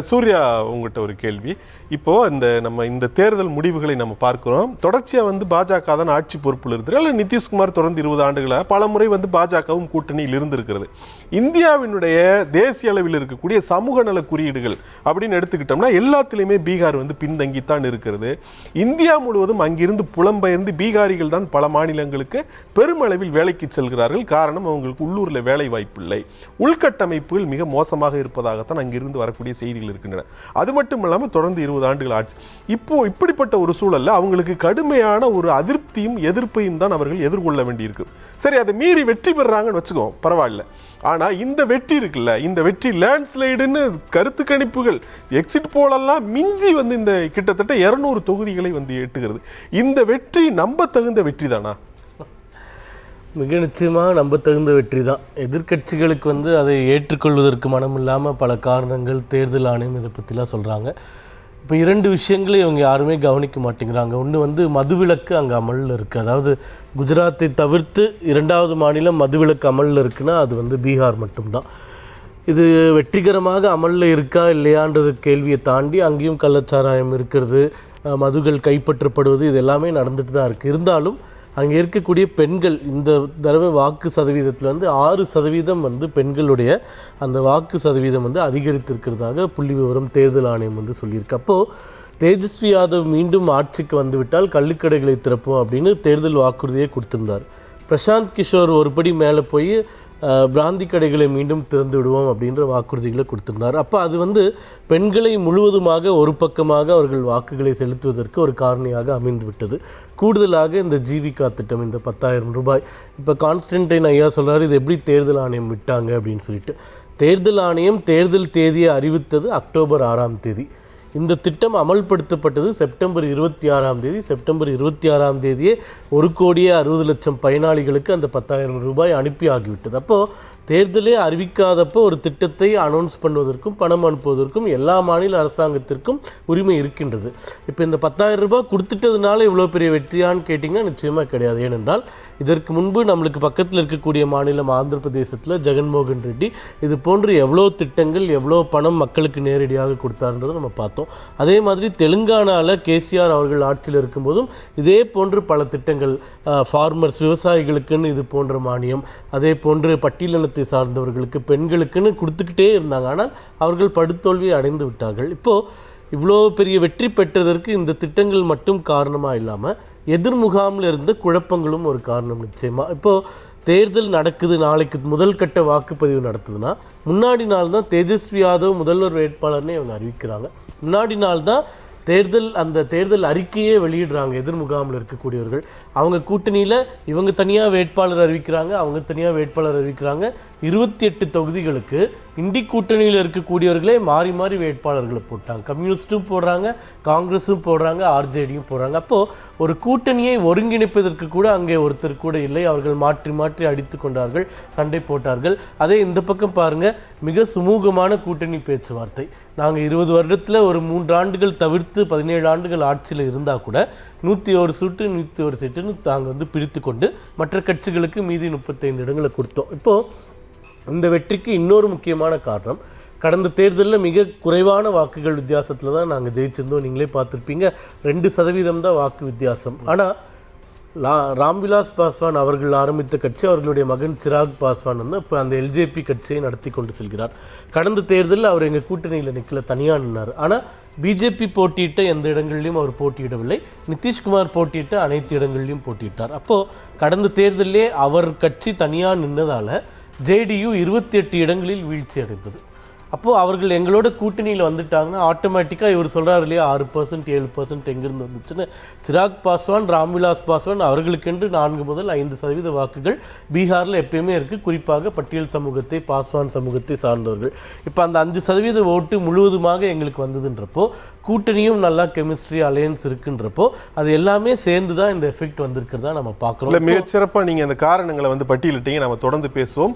சூர்யா, உங்கள்கிட்ட ஒரு கேள்வி. இப்போது இந்த தேர்தல் முடிவுகளை நம்ம பார்க்குறோம். தொடர்ச்சியாக பாஜக தான் ஆட்சி பொறுப்பில் இருக்குது. இல்லை, நிதிஷ்குமார் தொடர்ந்து 20 ஆண்டுகளாக பல முறை பாஜகவும் கூட்டணியில் இருந்திருக்கிறது. இந்தியாவினுடைய தேசிய அளவில் இருக்கக்கூடிய சமூக நல குறியீடுகள் அப்படின்னு எடுத்துக்கிட்டோம்னா எல்லாத்திலையுமே பீகார் பின்தங்கித்தான் இருக்கிறது. இந்தியா முழுவதும் அங்கிருந்து புலம்பெயர்ந்து பீகாரிகள் தான் பல மாநிலங்களுக்கு பெருமளவில் வேலைக்கு செல்கிறார்கள். காரணம், அவங்களுக்கு உள்ளூரில் வேலை வாய்ப்பு இல்லை. உள்கட்டமைப்புகள் மிக மோசமாக இருப்பதாகத்தான் அங்கிருந்து வரக்கூடிய செய்திகள் இருக்கின்றன. அது மட்டும் இல்லாமல் தொடர்ந்து 20 ஆண்டுகள் ஆட்சி. இப்படிப்பட்ட ஒரு சூழலில் அவங்களுக்கு கடுமையான ஒரு அதிருப்தியும் எதிர்ப்பையும் தான் அவர்கள் எதிர்கொள்ள வேண்டியிருக்கு. சரி, அதை மீறி வெற்றி பெறாங்கன்னு வச்சுக்கோ, பரவாயில்ல. ஆனால் இந்த வெற்றி இருக்குல்ல, இந்த வெற்றி லேண்ட்ஸ்லைடுன்னு கருத்து கணிப்புகள் எக்ஸிட் போலெல்லாம் மிஞ்சி இந்த கிட்டத்தட்ட 200 தொகுதிகளை எட்டுகிறது. இந்த வெற்றி நம்ப தகுந்த வெற்றி தானா? மிக நிச்சயமாக நம்ப தகுந்த வெற்றி தான். எதிர்கட்சிகளுக்கு அதை ஏற்றுக்கொள்வதற்கு மனம் இல்லாமல் பல காரணங்கள், தேர்தல் ஆணையம் இதை பற்றிலாம் சொல்கிறாங்க. இப்போ 2 விஷயங்களை இவங்க யாருமே கவனிக்க மாட்டேங்கிறாங்க. ஒன்று மதுவிலக்கு அங்கே அமலில் இருக்குது. அதாவது குஜராத்தை தவிர்த்து 2வது மாநிலம் மதுவிலக்கு அமலில் இருக்குன்னா அது பீகார் மட்டும்தான். இது வெற்றிகரமாக அமலில் இருக்கா இல்லையான்றது கேள்வியை தாண்டி அங்கேயும் கள்ளச்சாராயம் இருக்கிறது, மதுகள் கைப்பற்றப்படுவது, இது எல்லாமே நடந்துட்டு தான் இருக்குது. இருந்தாலும் அங்கே இருக்கக்கூடிய பெண்கள் இந்த தடவை வாக்கு சதவீதத்தில் 6% பெண்களுடைய அந்த வாக்கு சதவீதம் அதிகரித்திருக்கிறதாக புள்ளி விவரம் தேர்தல் ஆணையம் சொல்லியிருக்கு. அப்போது தேஜஸ்வி யாதவ் மீண்டும் ஆட்சிக்கு வந்துவிட்டால் கள்ளுக்கடைகளை திறப்போம் அப்படின்னு தேர்தல் வாக்குறுதியை கொடுத்திருந்தார். பிரசாந்த் கிஷோர் ஒருபடி மேலே போய் பிராந்தி கடைகளை மீண்டும் திறந்து விடுவோம் அப்படின்ற வாக்குறுதிகளை கொடுத்திருந்தார். அப்போ அது பெண்களை முழுவதுமாக ஒரு பக்கமாக அவர்கள் வாக்குகளை செலுத்துவதற்கு ஒரு காரணியாக அமைந்து விட்டது. கூடுதலாக இந்த ஜீவிகா திட்டம், இந்த 10,000 ரூபாய், இப்போ கான்ஸ்டன்டைன் ஐயா சொல்கிறார் இது எப்படி தேர்தல் ஆணையம் விட்டாங்க அப்படின்னு சொல்லிட்டு. தேர்தல் ஆணையம் தேர்தல் தேதியை அறிவித்தது அக்டோபர் 6ஆம் தேதி. இந்த திட்டம் அமல்படுத்தப்பட்டது செப்டம்பர் 26ஆம் தேதி. செப்டம்பர் 26ஆம் தேதியே 1,60,00,000 பயனாளிகளுக்கு அந்த 10,000 ரூபாய் அனுப்பி ஆகிவிட்டது. அப்போது தேர்தலே அறிவிக்காதப்போ ஒரு திட்டத்தை அனௌன்ஸ் பண்ணுவதற்கும் பணம் அனுப்புவதற்கும் எல்லா மாநில அரசாங்கத்திற்கும் உரிமை இருக்கின்றது. இப்போ இந்த 10,000 ரூபாய் கொடுத்துட்டதுனால இவ்வளோ பெரிய வெற்றியான்னு கேட்டிங்கன்னா நிச்சயமாக கிடையாது. ஏனென்றால் இதற்கு முன்பு நம்மளுக்கு பக்கத்தில் இருக்கக்கூடிய மாநிலம் ஆந்திர பிரதேசத்தில் ஜெகன்மோகன் ரெட்டி இது போன்று எவ்வளோ திட்டங்கள், எவ்வளோ பணம் மக்களுக்கு நேரடியாக கொடுத்தாருன்றதை நம்ம பார்த்தோம். அதே மாதிரி தெலுங்கானாவில் கேசிஆர் அவர்கள் ஆட்சியில் இருக்கும்போதும் இதே போன்று பல திட்டங்கள், ஃபார்மர்ஸ் விவசாயிகளுக்குன்னு இது போன்ற மானியம், அதே போன்று பட்டியலினத்தை சார்ந்தவர்களுக்கு, பெண்களுக்குன்னு கொடுத்துக்கிட்டே இருந்தாங்க. ஆனால் அவர்கள் படுதோல்வி அடைந்து விட்டார்கள். இப்போது இவ்வளோ பெரிய வெற்றி பெற்றதற்கு இந்த திட்டங்கள் மட்டும் காரணமாக இல்லாமல் எதிர்முகாமில் இருந்த குழப்பங்களும் ஒரு காரணம் நிச்சயமாக. இப்போது தேர்தல் நடக்குது, நாளைக்கு முதல் கட்ட வாக்குப்பதிவு நடத்துதுன்னா முன்னாடி நாள் தான் தேஜஸ்வி யாதவ் முதல்வர் வேட்பாளர்னே அவங்க அறிவிக்கிறாங்க. முன்னாடி நாள் தான் அந்த தேர்தல் அறிக்கையே வெளியிடுறாங்க எதிர்முகாமில் இருக்கக்கூடியவர்கள். அவங்க கூட்டணியில் இவங்க தனியாக வேட்பாளர் அறிவிக்கிறாங்க, அவங்க தனியாக வேட்பாளர் அறிவிக்கிறாங்க. 28 தொகுதிகளுக்கு இண்டி கூட்டணியில் இருக்கக்கூடியவர்களே மாறி மாறி வேட்பாளர்களை போட்டாங்க. கம்யூனிஸ்ட்டும் போடுறாங்க, காங்கிரஸும் போடுறாங்க, ஆர்ஜேடியும் போடுறாங்க. அப்போது ஒரு கூட்டணியை ஒருங்கிணைப்பதற்கு கூட அங்கே ஒருத்தர் கூட இல்லை. அவர்கள் மாற்றி மாற்றி அடித்து கொண்டார்கள், சண்டை போட்டார்கள். அதே இந்த பக்கம் பாருங்கள், மிக சுமூகமான கூட்டணி பேச்சுவார்த்தை. நாங்கள் 20 வருடத்தில் ஒரு 3 ஆண்டுகள் தவிர்த்து 17 ஆண்டுகள் ஆட்சியில் இருந்தால் கூட 101 சீட்டு 101 சீட்டுன்னு நாங்கள் பிரித்து கொண்டு மற்ற கட்சிகளுக்கு மீதி 35 இடங்களை கொடுத்தோம். இப்போது இந்த வெற்றிக்கு இன்னொரு முக்கியமான காரணம், கடந்த தேர்தலில் மிக குறைவான வாக்குகள் வித்தியாசத்தில் தான் நாங்கள் ஜெயிச்சிருந்தோம். நீங்களே பார்த்துருப்பீங்க, 2% தான் வாக்கு வித்தியாசம். ஆனால் ராம்விலாஸ் பாஸ்வான் அவர்கள் ஆரம்பித்த கட்சி, அவர்களுடைய மகன் சிராக் பாஸ்வான் இப்போ அந்த எல்ஜேபி கட்சியை நடத்தி கொண்டு செல்கிறார். கடந்த தேர்தலில் அவர் எங்கள் கூட்டணியில் நிற்கல, தனியாக நின்னார். ஆனால் பிஜேபி போட்டியிட்ட எந்த இடங்கள்லையும் அவர் போட்டியிடவில்லை. நிதிஷ்குமார் போட்டியிட்ட அனைத்து இடங்கள்லையும் போட்டியிட்டார். அப்போது கடந்த தேர்தலிலே அவர் கட்சி தனியாக நின்றதால் ஜேடியு 28 இடங்களில் வீழ்ச்சி அடைந்தது. அப்போது அவர்கள் எங்களோட கூட்டணியில் வந்துட்டாங்கன்னா ஆட்டோமேட்டிக்காக இவர் சொல்கிறார் இல்லையா 6% 7% எங்கேருந்து வந்துச்சுன்னு. சிராக் பாஸ்வான், ராம்விலாஸ் பாஸ்வான் அவர்களுக்கென்று 4 முதல் 5% வாக்குகள் பீகாரில் எப்பயுமே இருக்குது. குறிப்பாக பட்டியல் சமூகத்தை, பாஸ்வான் சமூகத்தை சார்ந்தவர்கள். இப்போ அந்த 5% ஓட்டு முழுவதுமாக எங்களுக்கு வந்ததுன்றப்போ, கூட்டணியும் நல்லா கெமிஸ்ட்ரி அலையன்ஸ் இருக்குன்றப்போ அது எல்லாமே சேர்ந்து தான் இந்த எஃபெக்ட் வந்திருக்கிறதா நம்ம பார்க்குறோம். மிகச்சிறப்பாக நீங்கள் அந்த காரணங்களை பட்டியலிட்டீங்க. நம்ம தொடர்ந்து பேசுவோம்.